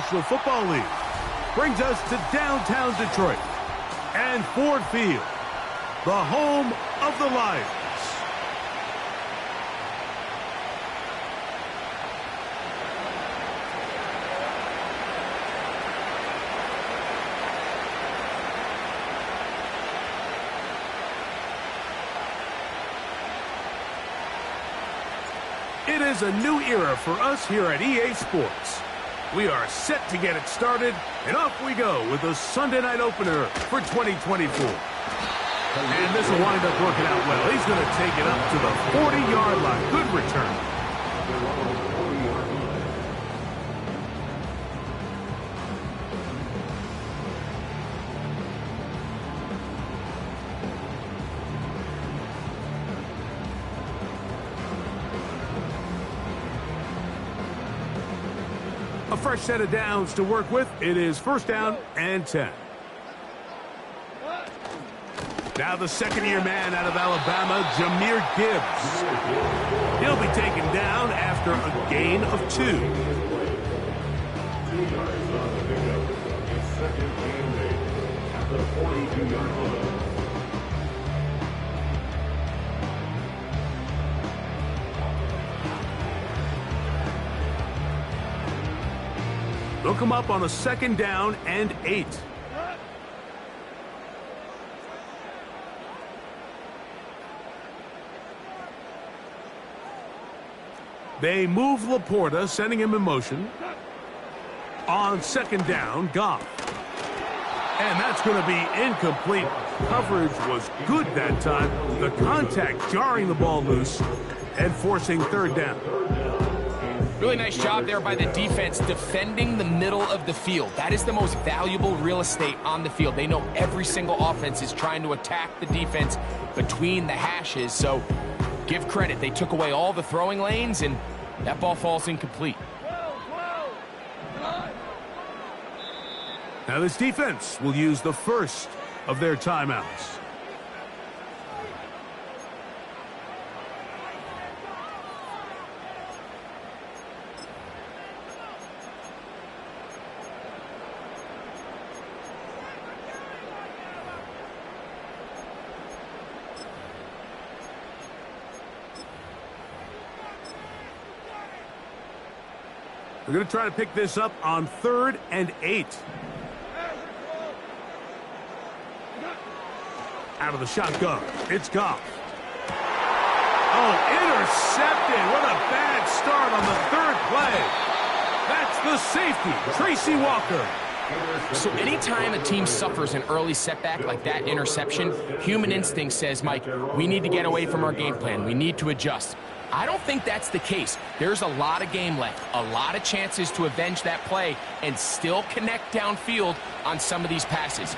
National Football League. Brings us to downtown Detroit and Ford Field, the home of the Lions. It is a new era for us here at EA Sports. We are set to get it started, and off we go with the Sunday night opener for 2024. And this will wind up working out well. He's going to take it up to the 40-yard line. Good return. A fresh set of downs to work with. It is first down and 10. Now the second-year man out of Alabama, Jahmyr Gibbs. He'll be taken down after a gain of 2. They'll come up on a second down and 8. They move Laporta, sending him in motion. On second down, Goff. And that's going to be incomplete. Coverage was good that time. The contact jarring the ball loose and forcing third down. Really nice job there by the defense defending the middle of the field. That is the most valuable real estate on the field. They know every single offense is trying to attack the defense between the hashes. So give credit. They took away all the throwing lanes, and that ball falls incomplete. Now this defense will use the first of their timeouts. We're going to try to pick this up on 3rd and 8. Out of the shotgun, it's Goff. Oh, intercepted. What a bad start on the 3rd play. That's the safety, Tracy Walker. So anytime a team suffers an early setback like that interception, human instinct says, Mike, we need to get away from our game plan. We need to adjust. I don't think that's the case. There's a lot of game left, a lot of chances to avenge that play and still connect downfield on some of these passes.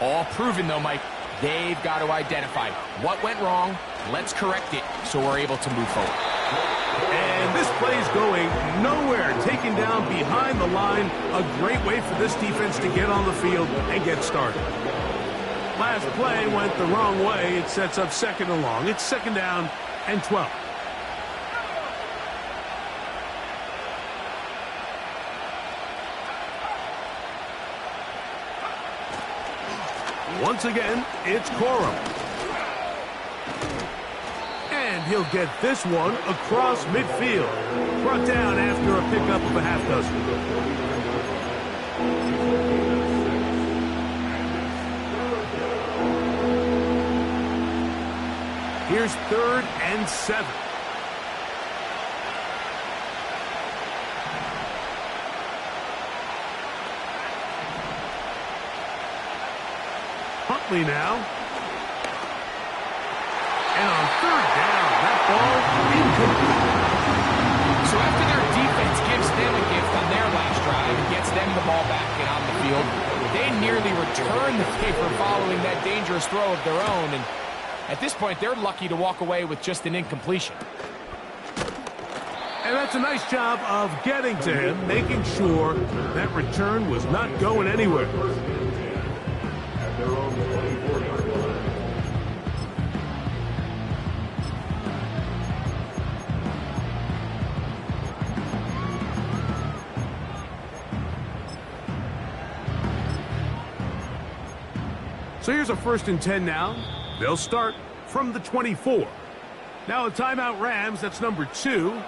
All proven, though, Mike, they've got to identify what went wrong, let's correct it so we're able to move forward. And this play's going nowhere, taken down behind the line. A great way for this defense to get on the field and get started. Last play went the wrong way. It sets up 2nd and long. It's 2nd down and 12. Once again, it's Corum. And he'll get this one across midfield. Brought down after a pickup of a half dozen. Here's 3rd and 7. Huntley now. And on 3rd down, that ball incomplete. So after their defense gives them a gift on their last drive and gets them the ball back and on the field, they nearly return the favor following that dangerous throw of their own. And at this point, they're lucky to walk away with just an incompletion. And that's a nice job of getting to him, making sure that return was not going anywhere. So here's a 1st and 10 now. They'll start from the 24. Now a timeout Rams, that's number 2.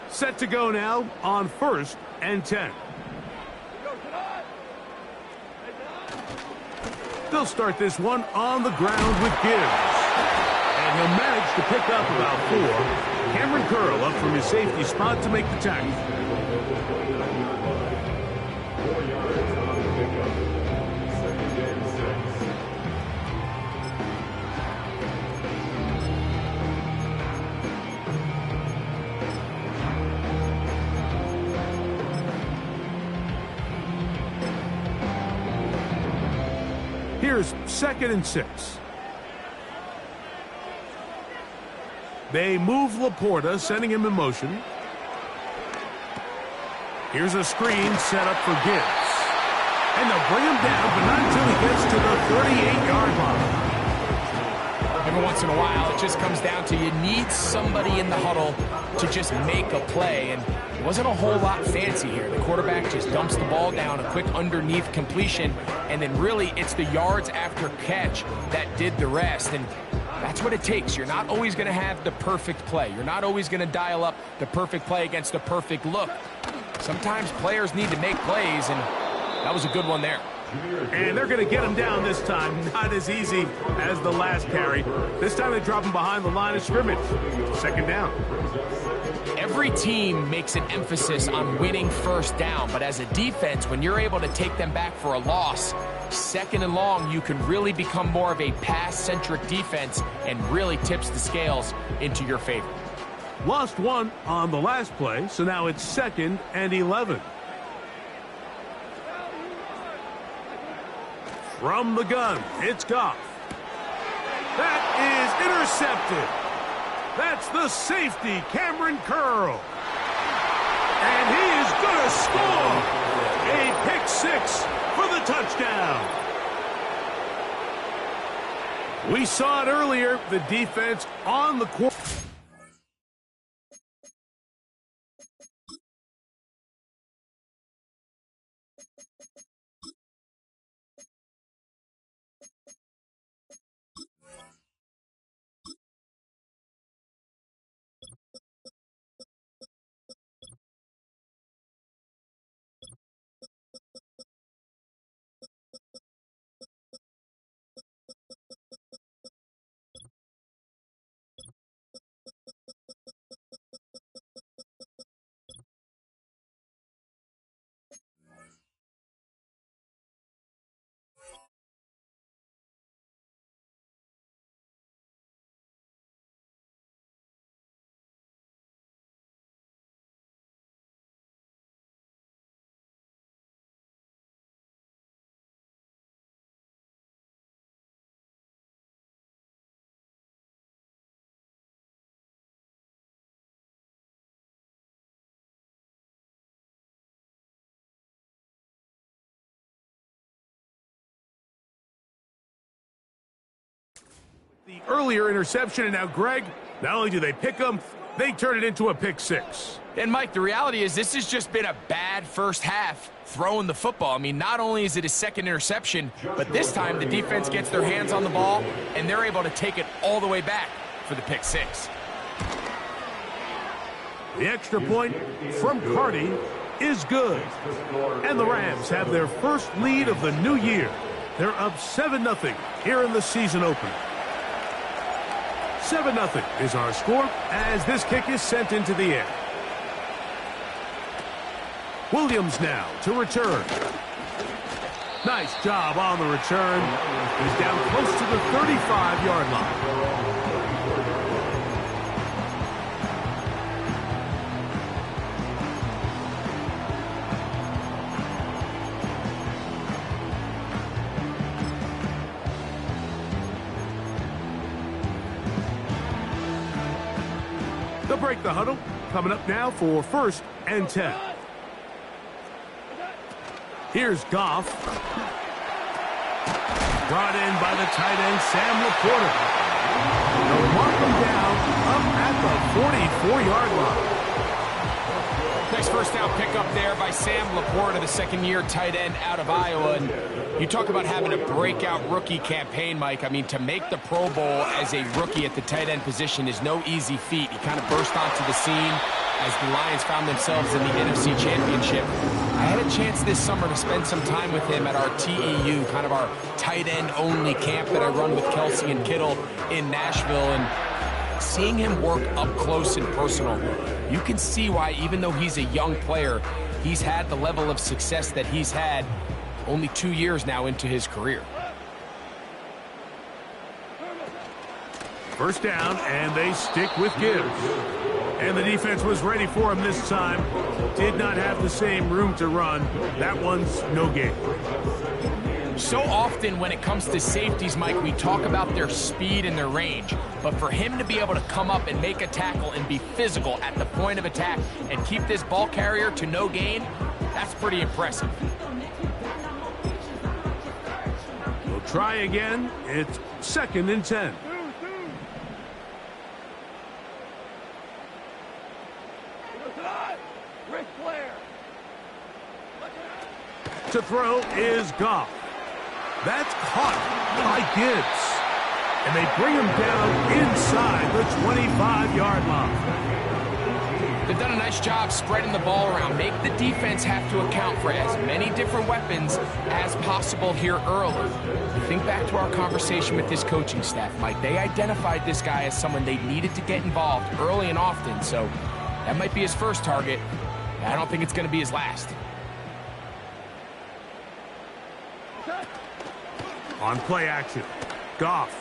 Set to go now on 1st and 10. They'll start this one on the ground with Gibbs. And he'll manage to pick up about 4. Cameron Curl up from his safety spot to make the tackle. Here's 2nd and 6. They move Laporta, sending him in motion. Here's a screen set up for Gibbs. And they'll bring him down, but not until he gets to the 38-yard line. Every once in a while, it just comes down to you need somebody in the huddle to just make a play. And it wasn't a whole lot fancy here. The quarterback just dumps the ball down, a quick underneath completion, and then really it's the yards after catch that did the rest. And that's what it takes. You're not always going to have the perfect play. You're not always going to dial up the perfect play against the perfect look. Sometimes players need to make plays, and that was a good one there. And they're going to get him down this time. Not as easy as the last carry. This time they drop him behind the line of scrimmage. 2nd down. Every team makes an emphasis on winning 1st down, but as a defense, when you're able to take them back for a loss, 2nd and long, you can really become more of a pass-centric defense and really tips the scales into your favor. Lost 1 on the last play, so now it's 2nd and 11. From the gun, it's Goff. That is intercepted. That's the safety, Cameron Curl. And he is going to score a pick-6 for the touchdown. We saw it earlier, the defense on the court. The earlier interception, and now Greg, not only do they pick them, they turn it into a pick-6. And Mike, the reality is this has just been a bad first half throwing the football. I mean, not only is it his 2nd interception, but this time the defense gets their hands on the ball, and they're able to take it all the way back for the pick-6. The extra point from Carty is good. And the Rams have their first lead of the new year. They're up 7-0 here in the season opener. 7-0 is our score as this kick is sent into the air. Williams now to return. Nice job on the return. He's down close to the 35-yard line. They'll break the huddle. Coming up now for 1st and 10. Here's Goff. Brought in by the tight end, Sam Laporta. They'll mark him down up at the 44-yard line. Nice first down pickup there by Sam Laporta, the second-year tight end out of Iowa. And you talk about having a breakout rookie campaign, Mike. I mean, to make the Pro Bowl as a rookie at the tight end position is no easy feat. He kind of burst onto the scene as the Lions found themselves in the NFC Championship. I had a chance this summer to spend some time with him at our TEU, kind of our tight end-only camp that I run with Kelsey and Kittle in Nashville. And seeing him work up close and personal, you can see why, even though he's a young player, he's had the level of success that he's had only 2 years now into his career. First down, and they stick with Gibbs. And the defense was ready for him this time. Did not have the same room to run. That one's no gain. So often when it comes to safeties, Mike, we talk about their speed and their range. But for him to be able to come up and make a tackle and be physical at the point of attack and keep this ball carrier to no gain, that's pretty impressive. We'll try again. It's 2nd and 10. To throw is Goff. That's caught by Gibbs. And they bring him down inside the 25-yard line. They've done a nice job spreading the ball around. Make the defense have to account for as many different weapons as possible here early. Think back to our conversation with this coaching staff, Mike. They identified this guy as someone they needed to get involved early and often. So that might be his first target. I don't think it's going to be his last. On play action, Goff.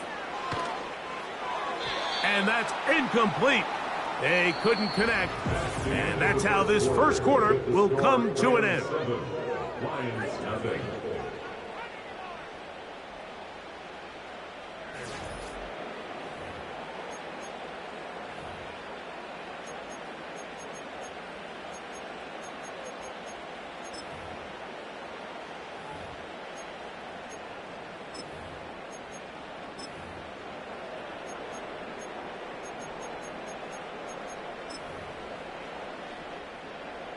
And that's incomplete. They couldn't connect. And that's how this first quarter will come to an end.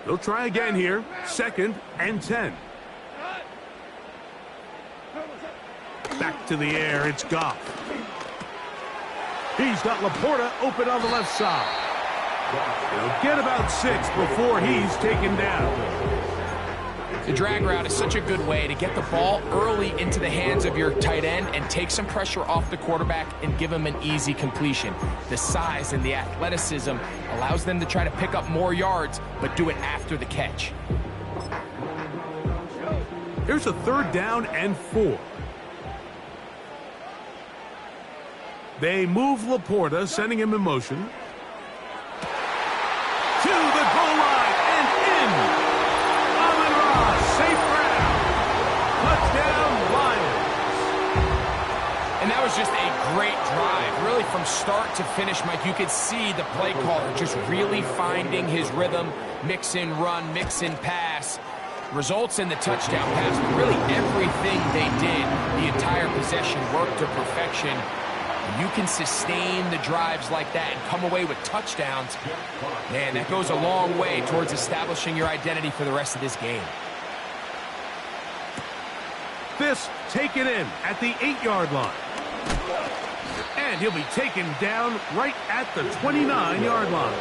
They'll try again here. 2nd and 10. Back to the air. It's Goff. He's got Laporta open on the left side. He'll get about 6 before he's taken down. The drag route is such a good way to get the ball early into the hands of your tight end and take some pressure off the quarterback and give him an easy completion. The size and the athleticism allows them to try to pick up more yards, but do it after the catch. Here's a 3rd down and 4. They move Laporta, sending him in motion. To the goal line and in. Safe ground. Touchdown, Lions. And that was just a great drive. Really, from start to finish, Mike, you could see the play caller just really finding his rhythm. Mix in run, mix in pass. Results in the touchdown pass. But really, everything they did, the entire possession, worked to perfection. You can sustain the drives like that and come away with touchdowns. Man, that goes a long way towards establishing your identity for the rest of this game. This taken in at the 8-yard line. And he'll be taken down right at the 29-yard line.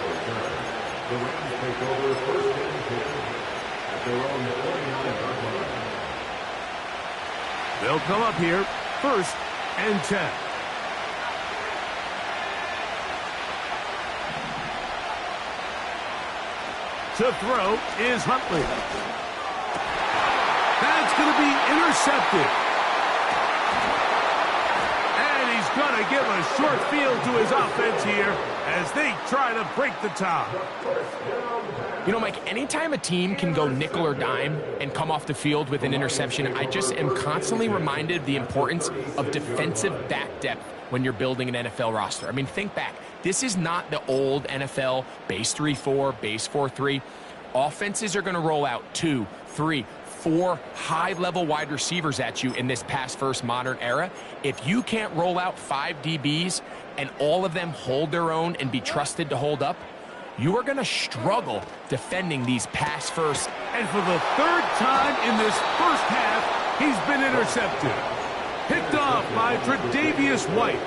The Rams take over 1st and 10 at their own 29-yard line. They'll come up here, 1st and 10. To throw is Huntley. That's going to be intercepted. And he's going to give a short field to his offense here as they try to break the tie. You know, Mike, anytime a team can go nickel or dime and come off the field with an interception, I just am constantly reminded of the importance of defensive back depth when you're building an NFL roster. I mean, think back. This is not the old NFL base 3-4, base 4-3. Offenses are going to roll out 2, 3, 4 high-level wide receivers at you in this pass-first modern era. If you can't roll out 5 DBs and all of them hold their own and be trusted to hold up, you are going to struggle defending these pass-first. And for the 3rd time in this first half, he's been intercepted. Picked off by Tre'Davious White.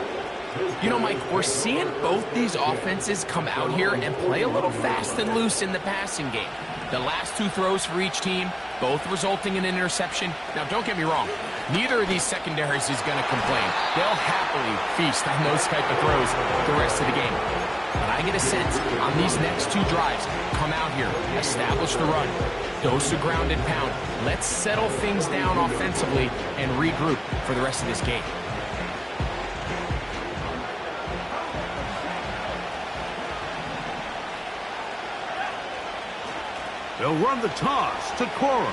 You know, Mike, we're seeing both these offenses come out here and play a little fast and loose in the passing game. The last 2 throws for each team, both resulting in an interception. Now, don't get me wrong. Neither of these secondaries is going to complain. They'll happily feast on those type of throws the rest of the game. But I get a sense on these next 2 drives, come out here, establish the run, dose of ground and pound. Let's settle things down offensively and regroup for the rest of this game. They'll run the toss to Cora.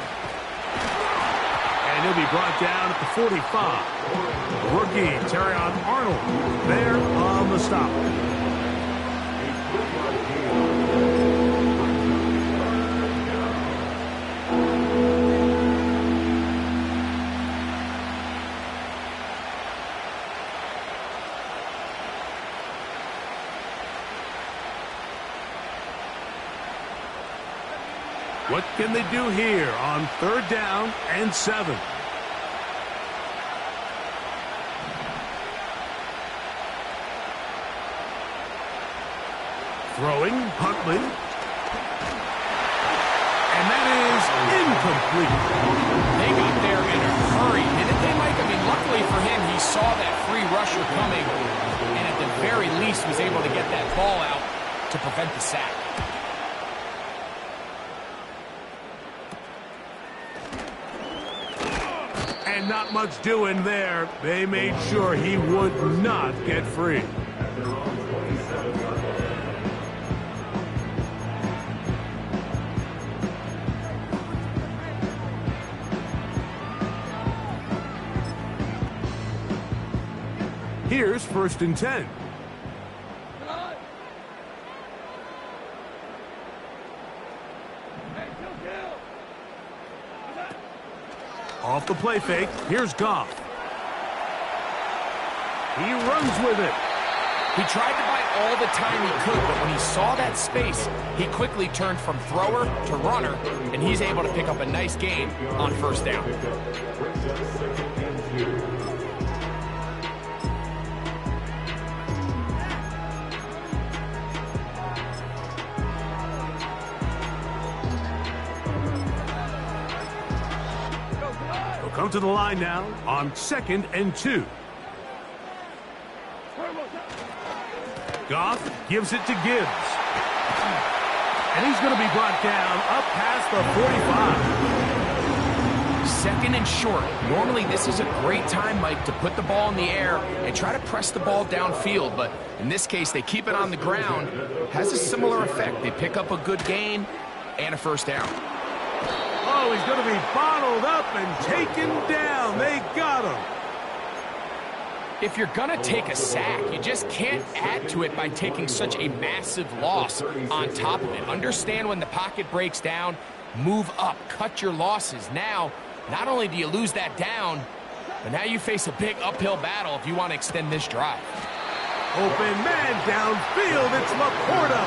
And he'll be brought down at the 45. Rookie Terrion Arnold there on the stop. What can they do here on 3rd down and 7? Throwing, Huntley. And that is incomplete. They got there in a hurry, didn't they, Mike? I mean, luckily for him, he saw that free rusher coming, and at the very least was able to get that ball out to prevent the sack. And not much doing there. They made sure he would not get free. Here's 1st and 10. Off the play fake, here's Goff. He runs with it. He tried to buy all the time he could, but when he saw that space, he quickly turned from thrower to runner, and he's able to pick up a nice gain on 1st down. Come to the line now on 2nd and 2. Goff gives it to Gibbs. And he's going to be brought down up past the 45. 2nd and short. Normally this is a great time, Mike, to put the ball in the air and try to press the ball downfield. But in this case, they keep it on the ground. Has a similar effect. They pick up a good gain and a 1st down. Oh, he's going to be bottled up and taken down. They got him. If you're going to take a sack, you just can't add to it by taking such a massive loss on top of it. Understand when the pocket breaks down, move up, cut your losses. Now, not only do you lose that down, but now you face a big uphill battle if you want to extend this drive. Open man downfield, it's Laporta.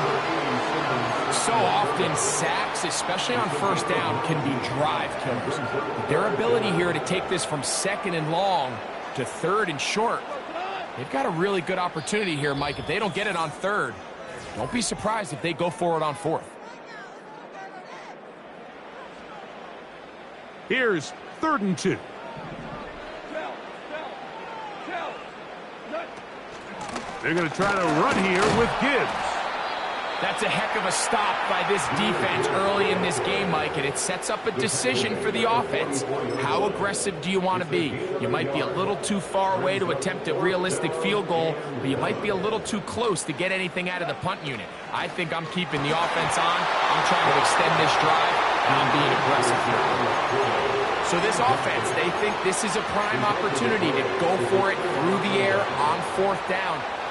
So often, sacks, especially on 1st down, can be drive killers. But their ability here to take this from 2nd and long to 3rd and short, they've got a really good opportunity here, Mike. If they don't get it on 3rd, don't be surprised if they go for it on 4th. Here's 3rd and 2. They're going to try to run here with Gibbs. That's a heck of a stop by this defense early in this game, Mike, and it sets up a decision for the offense. How aggressive do you want to be? You might be a little too far away to attempt a realistic field goal, but you might be a little too close to get anything out of the punt unit. I think I'm keeping the offense on. I'm trying to extend this drive, and I'm being aggressive here. So this offense, they think this is a prime opportunity to go for it through the air on 4th down.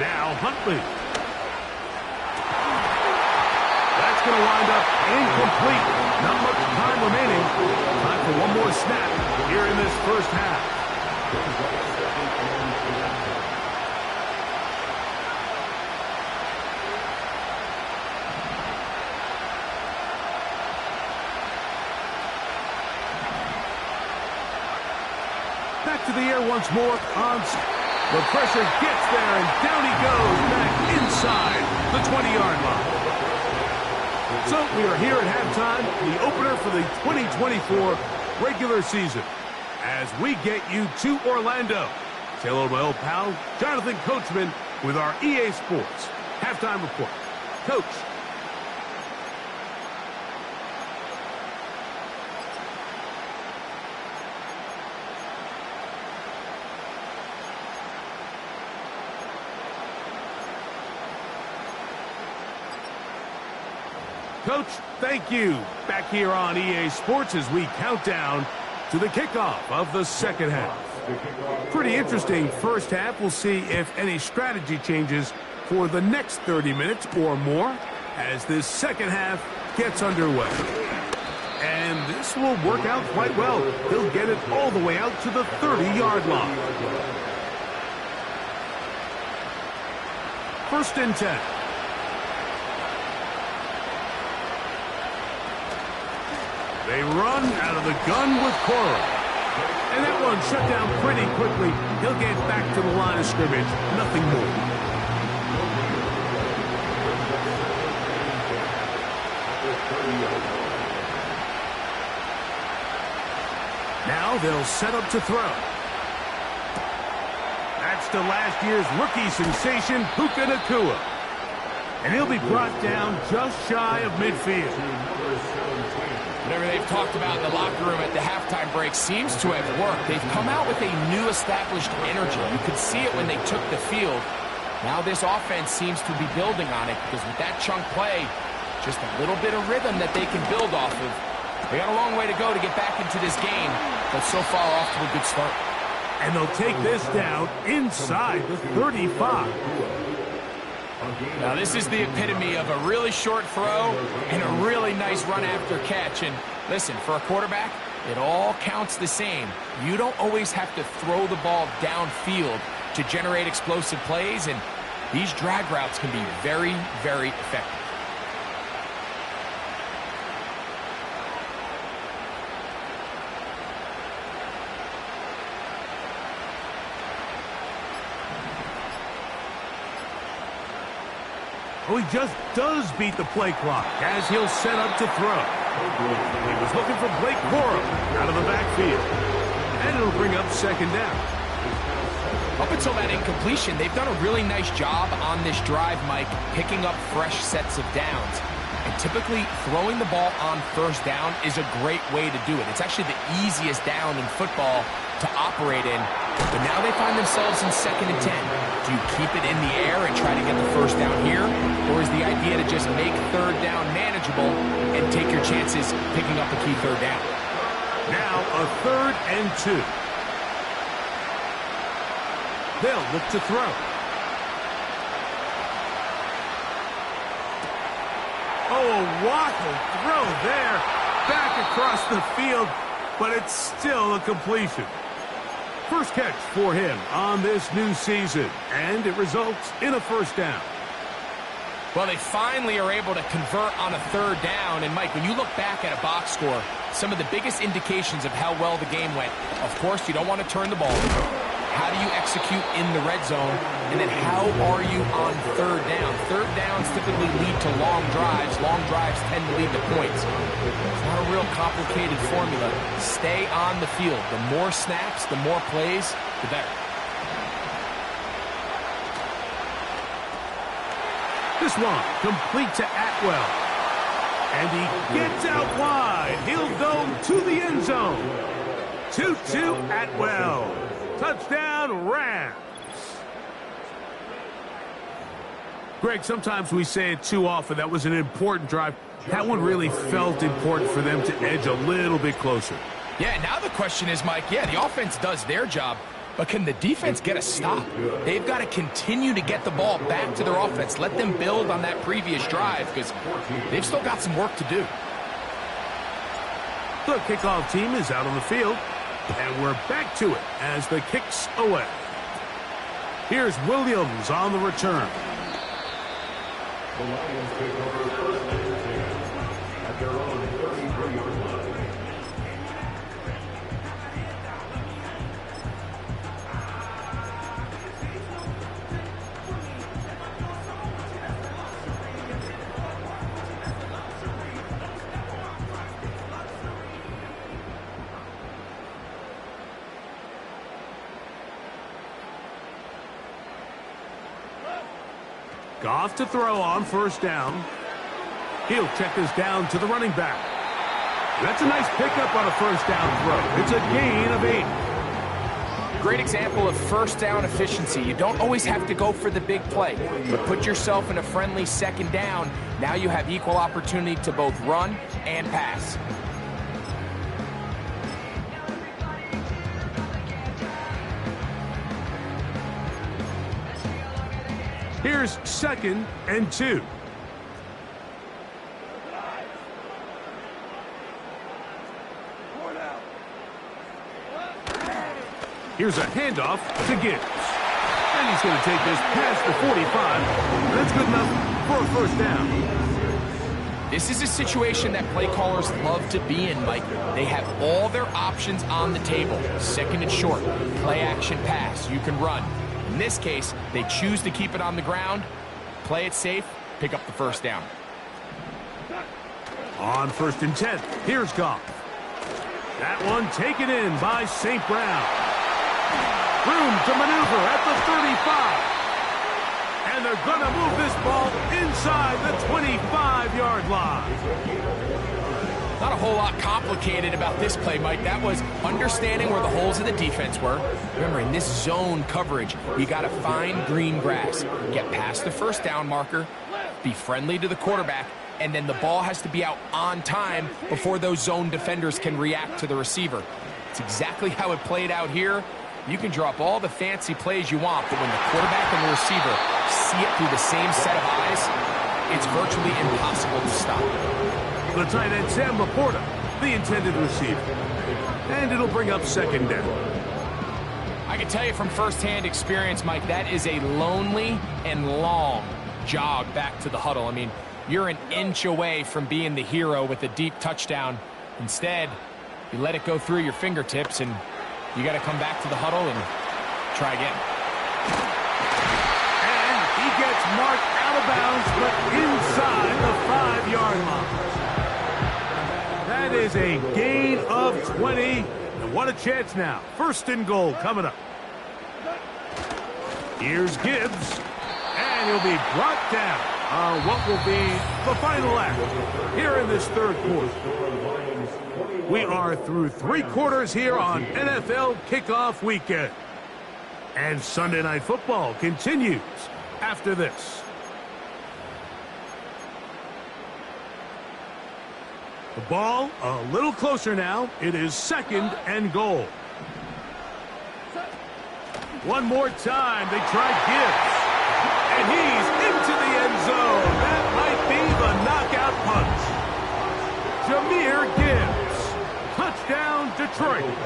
Now Huntley. That's going to wind up incomplete. Not much time remaining. Time for one more snap here in this first half. Back to the air once more. The pressure gets there, and down he goes back inside the 20-yard line. So we are here at halftime, the opener for the 2024 regular season. As we get you to Orlando. Say hello to my old pal, Jonathan Coachman, with our EA Sports halftime report. Coach. Coach, thank you. Back here on EA Sports as we count down to the kickoff of the second half. Pretty interesting first half. We'll see if any strategy changes for the next 30 minutes or more as this second half gets underway. And this will work out quite well. He'll get it all the way out to the 30-yard line. First and 10. They run out of the gun with Cora. And that one shut down pretty quickly. He'll get back to the line of scrimmage. Nothing more. Now they'll set up to throw. That's to last year's rookie sensation, Puka Nacua. And he'll be brought down just shy of midfield. Whatever they've talked about in the locker room at the halftime break seems to have worked. They've come out with a new established energy. You could see it when they took the field. Now this offense seems to be building on it because with that chunk play, just a little bit of rhythm that they can build off of. They got a long way to go to get back into this game, but so far off to a good start. And they'll take this down inside the 35. Now this is the epitome of a really short throw and a really nice run after catch. And listen, for a quarterback, it all counts the same. You don't always have to throw the ball downfield to generate explosive plays, and these drag routes can be very, very effective. Oh, he just does beat the play clock as he'll set up to throw. He was looking for Blake Corum out of the backfield. And it'll bring up second down. Up until that incompletion, they've done a really nice job on this drive, Mike, picking up fresh sets of downs. And typically, throwing the ball on first down is a great way to do it. It's actually the easiest down in football to operate in. But now they find themselves in 2nd and 10. Do you keep it in the air and try to get the first down here? Or is the idea to just make third down manageable and take your chances picking up a key third down? Now a 3rd and 2. They'll look to throw. Oh, a waffle throw there. Back across the field, but it's still a completion. First catch for him on this new season, and it results in a first down. Well, they finally are able to convert on a third down. And, Mike, when you look back at a box score, some of the biggest indications of how well the game went, of course, you don't want to turn the ball over. How do you execute in the red zone? And then how are you on third down? Third downs typically lead to long drives. Long drives tend to lead to points. It's not a real complicated formula. Stay on the field. The more snaps, the more plays, the better. This one complete to Atwell. And he gets out wide. He'll go to the end zone. 2-2 Atwell. Touchdown, Rams. Greg, sometimes we say it too often. That was an important drive. That one really felt important for them to edge a little bit closer. Yeah, now the question is, Mike, yeah, the offense does their job. But can the defense get a stop? They've got to continue to get the ball back to their offense. Let them build on that previous drive because they've still got some work to do. The kickoff team is out on the field, and we're back to it as the kick's away. Here's Williams on the return. The Lions take over first and 10 at their own 33-yard line. Goff to throw on first down. He'll check this down to the running back. That's a nice pickup on a first down throw. It's a gain of 8. Great example of first down efficiency. You don't always have to go for the big play, but put yourself in a friendly second down. Now you have equal opportunity to both run and pass. Here's 2nd and 2. Here's a handoff to Gibbs. And he's going to take this past the 45. That's good enough for a first down. This is a situation that play callers love to be in, Mike. They have all their options on the table. 2nd and short, play action pass. You can run. In this case, they choose to keep it on the ground, play it safe, pick up the first down. On 1st and 10, here's Goff. That one taken in by St. Brown. Room to maneuver at the 35. And they're going to move this ball inside the 25-yard line. Not a whole lot complicated about this play, Mike. That was understanding where the holes of the defense were. Remember, in this zone coverage, you got to find green grass, get past the first down marker, be friendly to the quarterback, and then the ball has to be out on time before those zone defenders can react to the receiver. It's exactly how it played out here. You can draw up all the fancy plays you want, but when the quarterback and the receiver see it through the same set of eyes, it's virtually impossible to stop. The tight end, Sam Laporta, the intended receiver. And it'll bring up 2nd down. I can tell you from firsthand experience, Mike, that is a lonely and long jog back to the huddle. I mean, you're an inch away from being the hero with a deep touchdown. Instead, you let it go through your fingertips, and you got to come back to the huddle and try again. And he gets marked out of bounds, but inside the 5-yard line. That is a gain of 20. And what a chance now. 1st and goal coming up. Here's Gibbs. And he'll be brought down on what will be the final act here in this 3rd quarter. We are through 3 quarters here on NFL Kickoff Weekend. And Sunday Night Football continues after this. The ball a little closer now. It is 2nd and goal. One more time. They try Gibbs. And he's into the end zone. That might be the knockout punch. Jahmyr Gibbs. Touchdown, Detroit.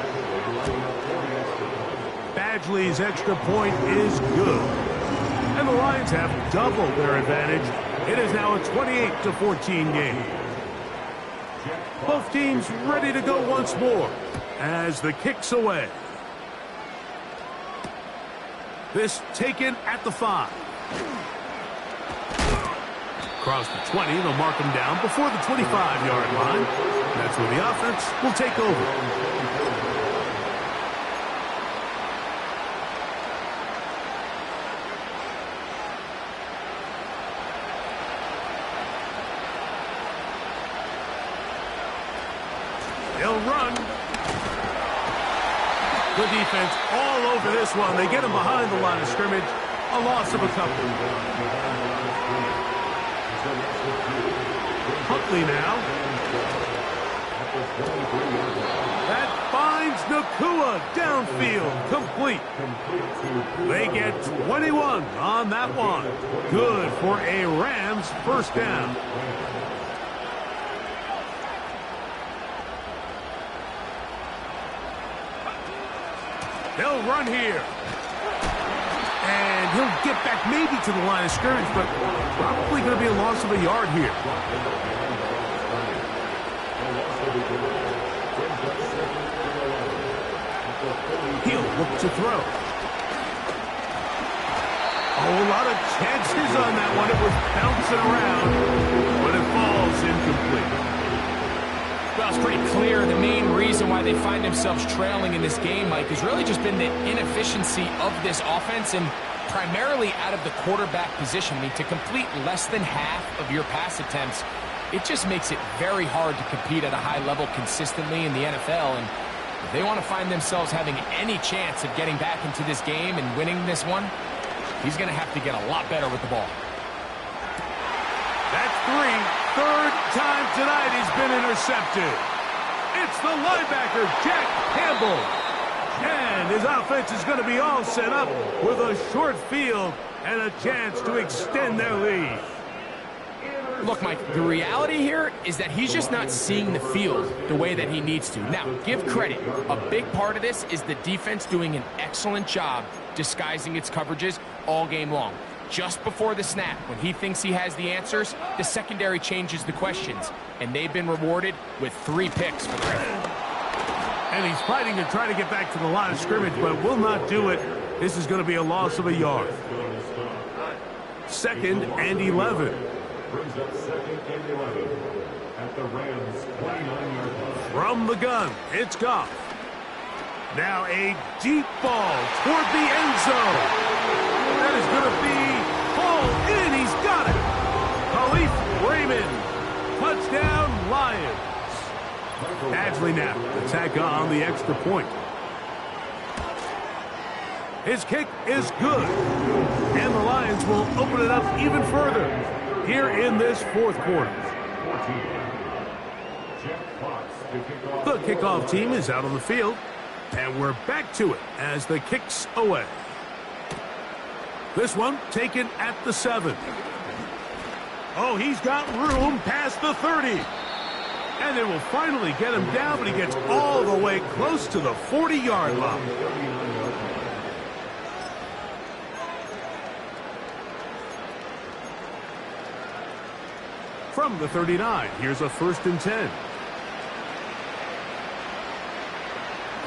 Badgley's extra point is good. And the Lions have doubled their advantage. It is now a 28-14 game. Both teams ready to go once more as the kick's away. This taken at the 5. Across the 20, they'll mark him down before the 25-yard line. That's where the offense will take over. They'll run. The defense all over this one. They get him behind the line of scrimmage. A loss of a couple. Huntley now. That finds Nacua downfield, complete. They get 21 on that one. Good for a Rams first down. They'll run here. And he'll get back maybe to the line of scrimmage, but probably going to be a loss of a yard here. He'll look to throw. Oh, a lot of chances on that one. It was bouncing around, but it falls incomplete. Well, it's pretty clear the main reason why they find themselves trailing in this game, Mike, has really just been the inefficiency of this offense and primarily out of the quarterback position. I mean, to complete less than half of your pass attempts, it just makes it very hard to compete at a high level consistently in the NFL. And if they want to find themselves having any chance of getting back into this game and winning this one, he's going to have to get a lot better with the ball. That's three. Third time tonight he's been intercepted. It's the linebacker, Jack Campbell. And his offense is going to be all set up with a short field and a chance to extend their lead. Look, Mike, the reality here is that he's just not seeing the field the way that he needs to. Now, give credit. A big part of this is the defense doing an excellent job disguising its coverages all game long. Just before the snap, when he thinks he has the answers, the secondary changes the questions, and they've been rewarded with 3 picks for the record. And he's fighting to try to get back to the line of scrimmage, but will not do it. This is going to be a loss of a yard. 2nd and 11. Brings up 2nd and 11 at the Rams' 29-yard line. From the gun, it's Goff. Now a deep ball toward the end zone. That is going to be ball in. He's got it. Khalif Raymond. Touchdown, Lions. Badgley now to tack on the extra point. His kick is good. And the Lions will open it up even further here in this 4th quarter. The kickoff team is out on the field. And we're back to it as the kick's away. This one taken at the 7. Oh, he's got room past the 30. And they will finally get him down, but he gets all the way close to the 40-yard line. From the 39, here's a 1st and 10.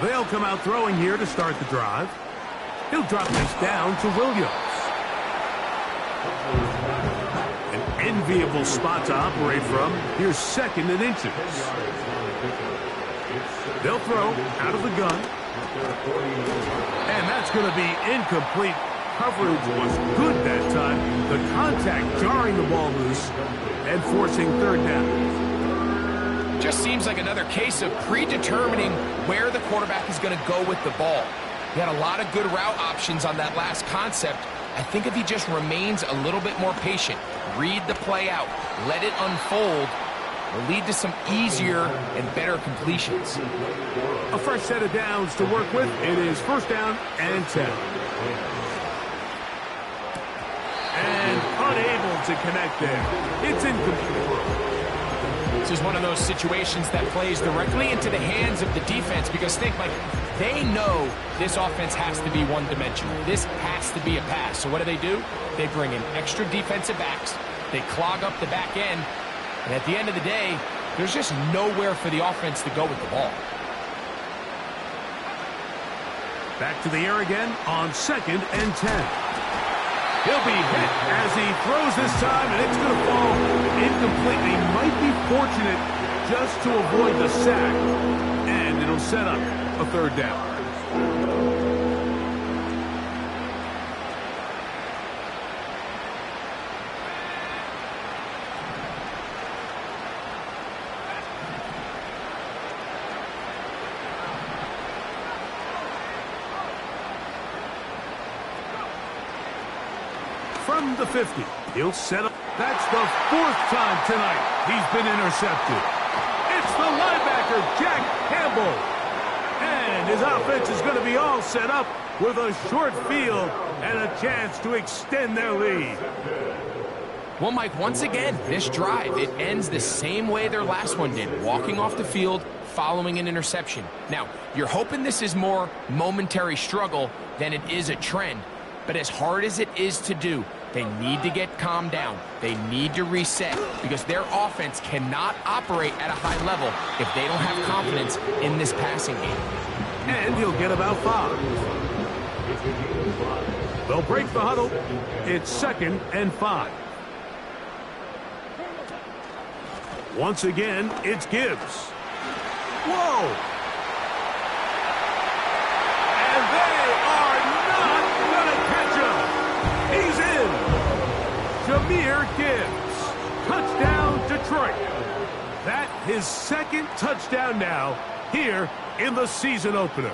They'll come out throwing here to start the drive. He'll drop this down to Williams. An enviable spot to operate from. Here's 2nd and inches. They'll throw out of the gun. And that's going to be incomplete. Coverage was good that time. The contact jarring the ball loose and forcing 3rd down. Just seems like another case of predetermining where the quarterback is going to go with the ball. He had a lot of good route options on that last concept. I think if he just remains a little bit more patient, read the play out, let it unfold, will lead to some easier and better completions. A fresh set of downs to work with. It is 1st down and 10. And unable to connect there. It's incomplete. This is one of those situations that plays directly into the hands of the defense because think, Mike, they know this offense has to be one-dimensional. This has to be a pass. So what do? They bring in extra defensive backs. They clog up the back end. And at the end of the day, there's just nowhere for the offense to go with the ball. Back to the air again on 2nd and 10. He'll be hit as he throws this time, and it's going to fall incomplete. He might be fortunate just to avoid the sack, and it'll set up a 3rd down. From the 50, he'll set up. That's the 4th time tonight he's been intercepted. It's the linebacker, Jack Campbell. And his offense is going to be all set up with a short field and a chance to extend their lead. Well, Mike, once again, this drive, it ends the same way their last one did, walking off the field, following an interception. Now, you're hoping this is more momentary struggle than it is a trend, but as hard as it is to do, they need to get calmed down. They need to reset because their offense cannot operate at a high level if they don't have confidence in this passing game. And he'll get about 5. They'll break the huddle. It's 2nd and 5. Once again, it's Gibbs. Whoa! And they are not going to catch him. He's in. Jahmyr Gibbs. Touchdown, Detroit. That his 2nd touchdown now here in the season opener.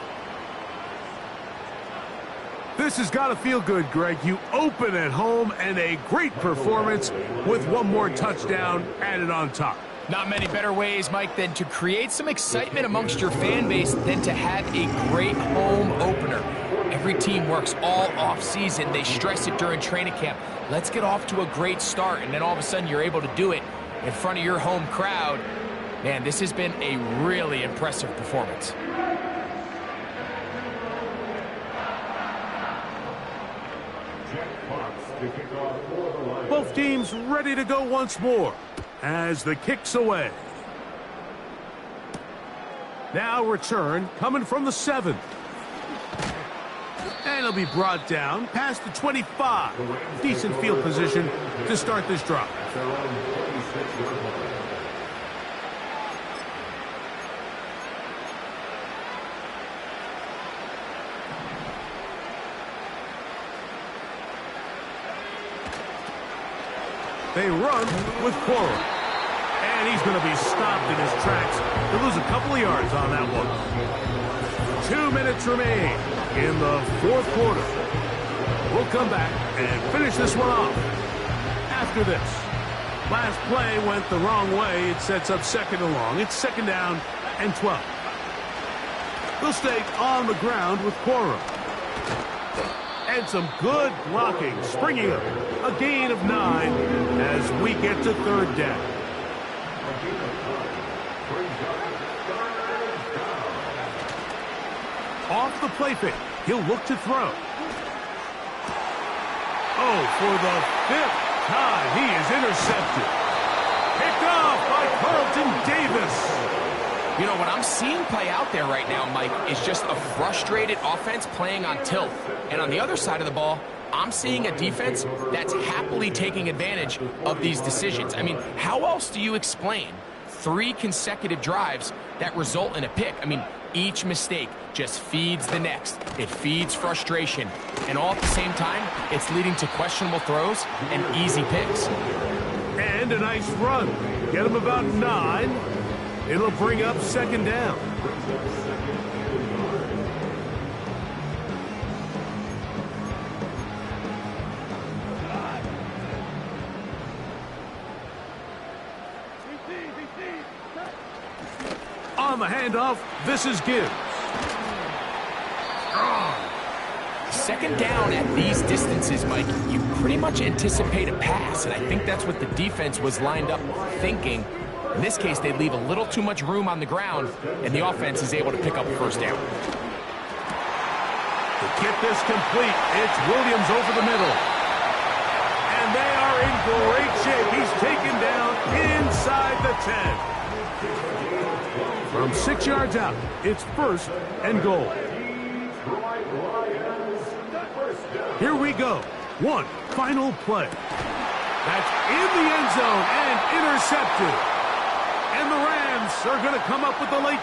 This has got to feel good, Greg. You open at home and a great performance with one more touchdown added on top. Not many better ways, Mike, than to create some excitement amongst your fan base than to have a great home opener. Every team works all off-season. They stress it during training camp. Let's get off to a great start, and then all of a sudden you're able to do it in front of your home crowd. Man, this has been a really impressive performance. Both teams ready to go once more as the kick's away. Now return coming from the 7. And it'll be brought down past the 25. Decent field position to start this drive. They run with Quorum. And he's going to be stopped in his tracks to lose a couple of yards on that one. 2 minutes remain in the 4th quarter. We'll come back and finish this one off after this. Last play went the wrong way. It sets up 2nd and long. It's 2nd down and 12. They'll stay on the ground with Quorum. And some good blocking, springing up. A gain of 9 as we get to 3rd down. Off the play fake, he'll look to throw. Oh, for the 5th time, he is intercepted. Picked off by Carlton Davis. You know, what I'm seeing play out there right now, Mike, is just a frustrated offense playing on tilt. And on the other side of the ball, I'm seeing a defense that's happily taking advantage of these decisions. I mean, how else do you explain 3 consecutive drives that result in a pick? I mean, each mistake just feeds the next. It feeds frustration. And all at the same time, it's leading to questionable throws and easy picks. And a nice run. Get him about 9. It'll bring up 2nd down. On the handoff, this is Gibbs. 2nd down at these distances, Mike, you pretty much anticipate a pass, and I think that's what the defense was lined up thinking. In this case, they leave a little too much room on the ground, and the offense is able to pick up a 1st down. To get this complete, it's Williams over the middle. And they are in great shape. He's taken down inside the 10. From 6 yards out, it's 1st and goal. Here we go. One final play. That's in the end zone and intercepted. And the Rams are going to come up with the late